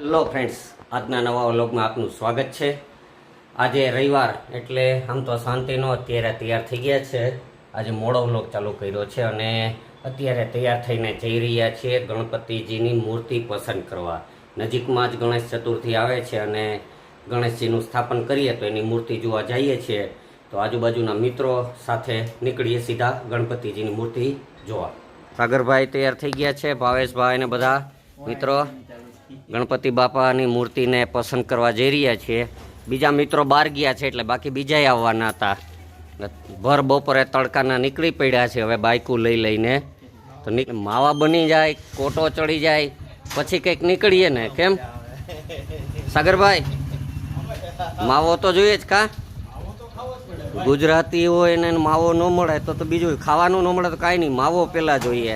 Hello friends, આજના નવા વ્લોગમાં આપનું સ્વાગત છે। આજે રવિવાર એટલે આમ તો શાંતિનો અત્યારે તૈયાર થઈ ગયા છે। આજે મોડો વ્લોગ ચાલુ કર્યો છે અને અત્યારે તૈયાર થઈને જઈ રહ્યા છીએ ગણપતિજીની મૂર્તિ પસંદ કરવા। નજીકમાં જ ગણેશ ચતુર્થી આવે છે અને ગણેશજીનું સ્થાપન કરીએ તો એની મૂર્તિ જોવા જઈએ છીએ। તો આજુબાજુના મિત્રો સાથે નીકળીએ સીધા ગણપતિજીની મૂર્તિ જોવા। સાગરભાઈ તૈયાર થઈ ગયા છે, ભાવેશભાઈ ને બધા મિત્રો ગણપતિ બાપાની મૂર્તિને પસંદ કરવા જઈ રહ્યા છીએ। બીજા મિત્રો બહાર ગયા છે એટલે બાકી બીજાય આવવાના હતા। ભર બપોરે તડકાના નીકળી પડ્યા છે હવે બાઇકું લઈ લઈને। તો માવા બની જાય, કોટો ચડી જાય પછી કંઈક નીકળીએ ને, કેમ સાગરભાઈ? માવો તો જોઈએ જ કા? ગુજરાતી હોય ને માવો ન મળે તો બીજું ખાવાનું ન મળે તો કાંઈ નહીં, માવો પહેલાં જોઈએ।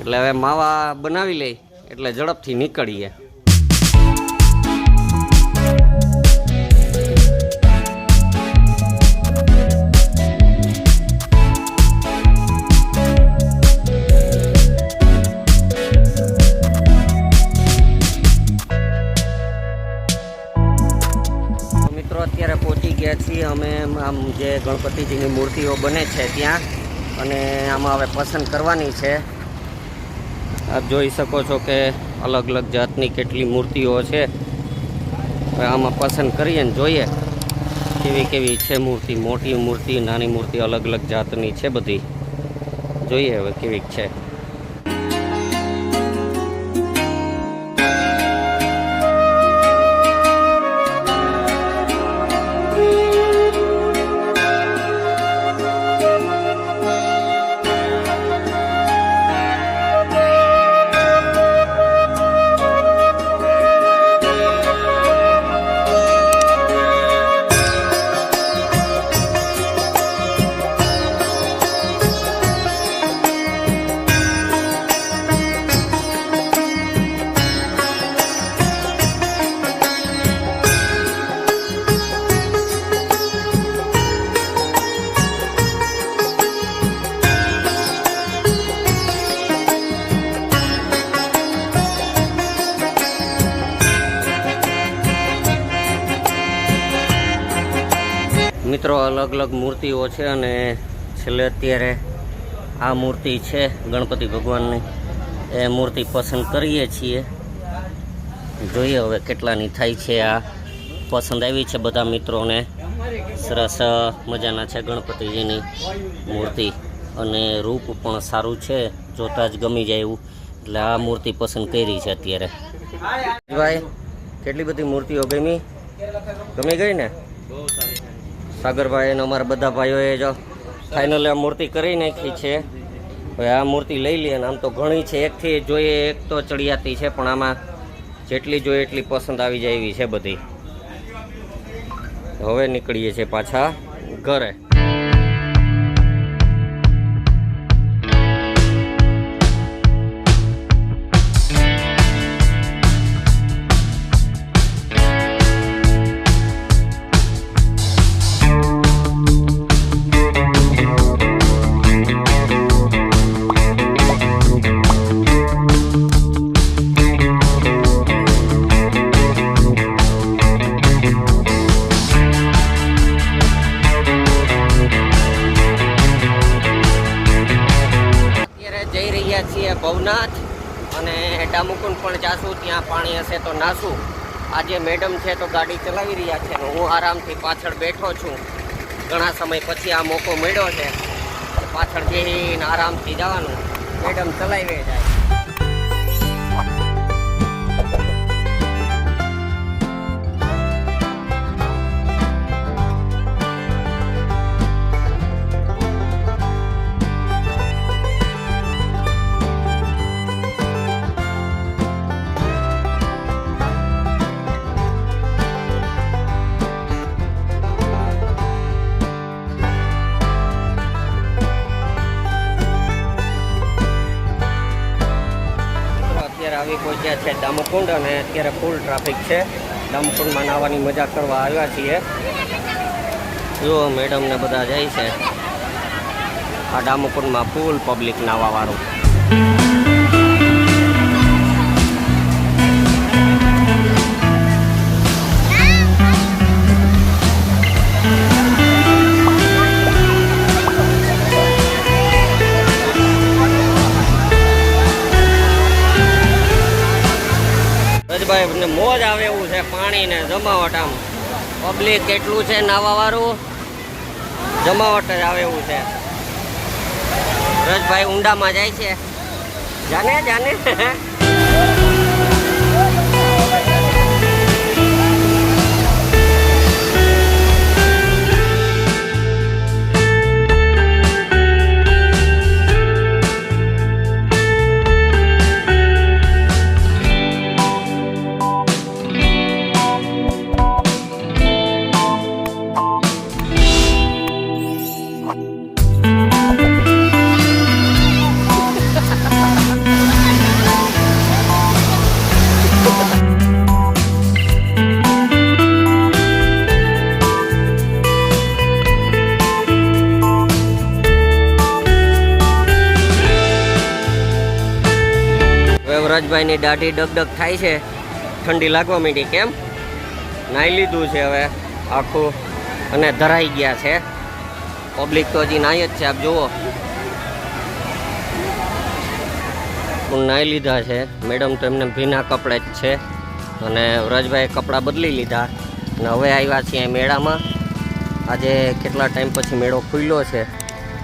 એટલે હવે માવા બનાવી લઈ એટલે ઝડપથી નીકળીએ। મિત્રો અત્યારે પહોંચી ગયા છીએ અમે આમ જે ગણપતિજીની મૂર્તિઓ બને છે ત્યાં, અને આમાં હવે પસંદ કરવાની છે। આપ જોઈ શકો છો કે અલગ અલગ જાતની કેટલી મૂર્તિઓ છે। હવે આમાં પસંદ કરીએ ને જોઈએ કેવી કેવી છે મૂર્તિ। મોટી મૂર્તિ, નાની મૂર્તિ, અલગ અલગ જાતની છે બધી। જોઈએ હવે કેવી છે। મિત્રો અલગ અલગ મૂર્તિઓ છે અને છેલ્લે અત્યારે આ મૂર્તિ છે ગણપતિ ભગવાનની, એ મૂર્તિ પસંદ કરીએ છીએ। જોઈએ હવે કેટલાની થાય છે। આ પસંદ આવી છે બધા મિત્રોને, સરસ મજાના છે ગણપતિજીની મૂર્તિ અને રૂપ પણ સારું છે, જોતા જ ગમી જાય એવું, એટલે આ મૂર્તિ પસંદ કરી છે અત્યારે। ભાઈ કેટલી બધી મૂર્તિઓ ગમી ગઈ ને? સાગરભાઈ અને અમારા બધા ભાઈઓએ જો ફાઇનલી આ મૂર્તિ કરી નાખી છે। હવે આ મૂર્તિ લઈ લઈએ। આમ તો ઘણી છે, એકથી જોઈએ એક તો ચડિયાતી છે, પણ આમાં જેટલી જોઈએ એટલી પસંદ આવી જાય એવી છે બધી। હવે નીકળીએ છીએ પાછા ઘરે। છીએ ભવનાથ અને ડામુકુંડ પણ જાશું, ત્યાં પાણી હશે તો નાશું। આજે મેડમ છે તો ગાડી ચલાવી રહ્યા છે, હું આરામથી પાછળ બેઠો છું। ઘણા સમય પછી આ મોકો મળ્યો છે, પાછળ બેસીને આરામથી જવાનું, મેડમ ચલાવી જાય। આવી પહોંચ્યા છે ડામુકુંડ અને અત્યારે ફૂલ ટ્રાફિક છે। ડામુકુંડમાં નાહવાની મજા કરવા આવ્યા છીએ। જો મેડમ ને બધા જાય છે। આ ડામુકુંડમાં ફૂલ પબ્લિક નાહવા વાળું। ભાઈ મોજ આવે એવું છે, પાણી ને જમાવટ, આમ પબ્લિક કેટલું છે, નાવા વાળું જમાવટ જ આવે એવું છે. રજભાઈ ઊંડામાં જાય છે, જાને જાને. વ્રજભાઈની દાઢી ડગડગ થાય છે, ઠંડી લાગવા માંડી. કેમ નાહી લીધું છે હવે આખું અને ધરાઈ ગયા છે. પબ્લિક તો હજી નાહી જ છે, આપ જુઓ. નાહી લીધા છે મેડમ, તો એમને ભીના કપડે જ છે અને વ્રજભાઈ કપડાં બદલી લીધા અને હવે આવ્યા છીએ મેળામાં. આજે કેટલા ટાઈમ પછી મેળો ખુલ્યો છે.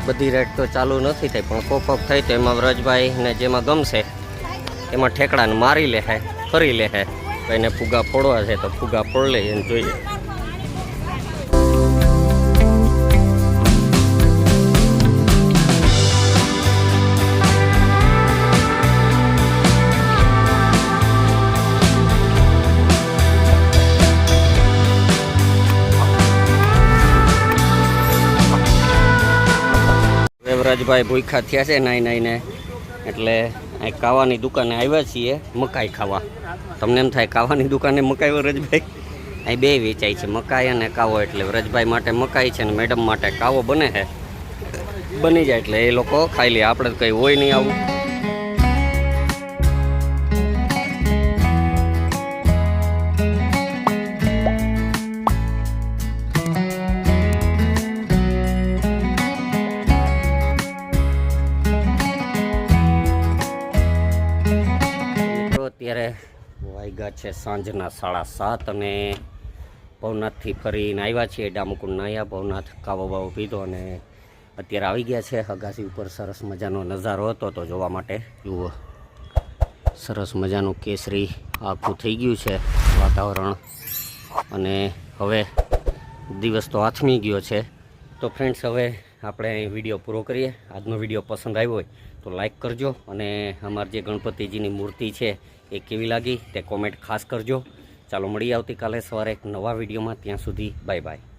બધી રેટ તો ચાલુ નથી થઈ, પણ કોક થઈ તો એમાં વ્રજભાઈને જેમાં ગમશે એમાં ઠેકડાને મારી લે હે, ફરી લે હે. એને ફુગા ફોડવા છે તો ફુગા ફોડ લે એને જોઈએ. વ્રજભાઈ ભૂખ્યા થયા છે નાઈ નાઈને, એટલે અહીં કાવાની દુકાને આવ્યા છીએ મકાઈ ખાવા. તમને એમ થાય કાવાની દુકાને મકાઈ વ્રજભાઈ? અહીં બે વેચાય છે, મકાઈ અને કાવો. એટલે વ્રજભાઈ માટે મકાઈ છે અને મેડમ માટે કાવો બને છે. બની જાય એટલે એ લોકો ખાઈ લે, આપણે તો કંઈ હોય નહીં આવું. અત્યારે વાગ્યા છે સાંજના 7:30 અને ભવનાથથી ફરીને આવ્યા છીએ. ડામુકુંડ નાહ્યા, ભવનાથ કાવો બાવો પીધો અને અત્યારે આવી ગયા છે અગાસી ઉપર. સરસ મજાનો નજારો હતો તો જોવા માટે જુઓ, સરસ મજાનું કેસરી આખું થઈ ગયું છે વાતાવરણ. અને હવે દિવસ તો આથમી ગયો છે. તો ફ્રેન્ડ્સ, હવે આપણે વિડીયો પૂરો કરીએ. આજનો વિડીયો પસંદ આવ્યો હોય તો લાઈક કરજો અને અમારી જે ગણપતિજીની મૂર્તિ છે એ કેવી લાગી તે કોમેન્ટ ખાસ કરજો. ચાલો મળીએ આવતીકાલે સવારે એક નવા વિડીયોમાં. ત્યાં સુધી બાય બાય.